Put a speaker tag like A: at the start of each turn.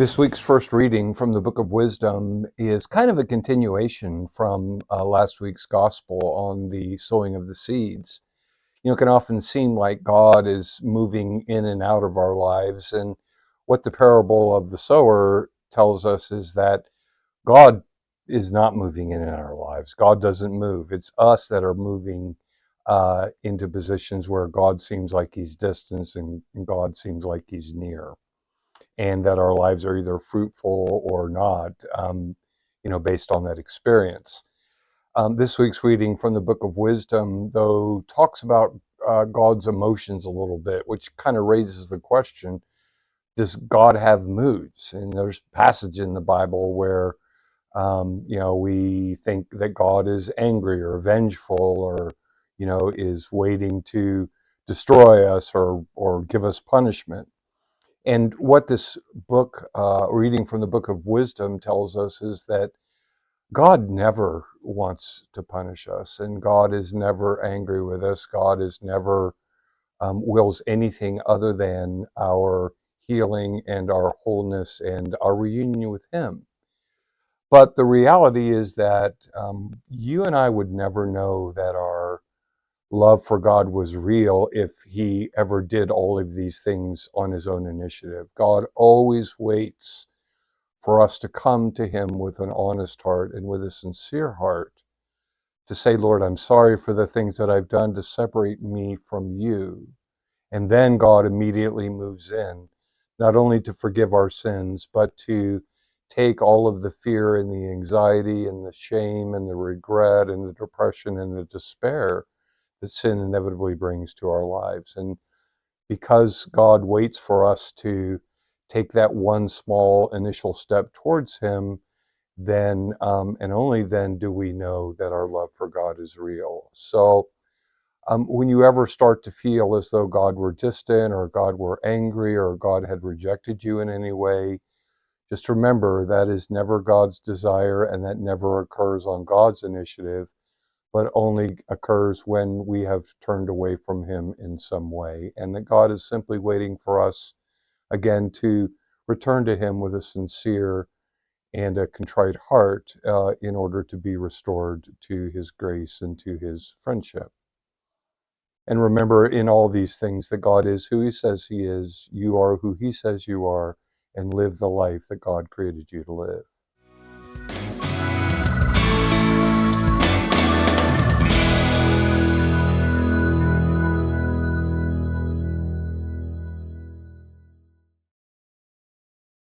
A: This week's first reading from the Book of Wisdom is kind of a continuation from last week's gospel on the sowing of the seeds. It can often seem like God is moving in and out of our lives. And what the parable of the sower tells us is that God is not moving in our lives. God doesn't move. It's us that are moving into positions where God seems like he's distant and God seems like he's near, and that our lives are either fruitful or not, based on that experience. This week's reading from the Book of Wisdom, though, talks about God's emotions a little bit, which kind of raises the question, does God have moods? And there's a passage in the Bible where, we think that God is angry or vengeful or, is waiting to destroy us or give us punishment. And what this book, reading from the Book of Wisdom, tells us is that God never wants to punish us, and God is never angry with us. God is never wills anything other than our healing and our wholeness and our reunion with Him. But the reality is that you and I would never know that our love for God was real if he ever did all of these things on his own initiative. God always waits for us to come to him with an honest heart and with a sincere heart to say, Lord, I'm sorry for the things that I've done to separate me from you. And then God immediately moves in, not only to forgive our sins, but to take all of the fear and the anxiety and the shame and the regret and the depression and the despair that sin inevitably brings to our lives. And because God waits for us to take that one small initial step towards him, then and only then do we know that our love for God is real. So when you ever start to feel as though God were distant or God were angry or God had rejected you in any way, just remember that is never God's desire, and that never occurs on God's initiative, but only occurs when we have turned away from him in some way. And that God is simply waiting for us, again, to return to him with a sincere and a contrite heart in order to be restored to his grace and to his friendship. And remember in all these things that God is who he says he is, you are who he says you are, and live the life that God created you to live.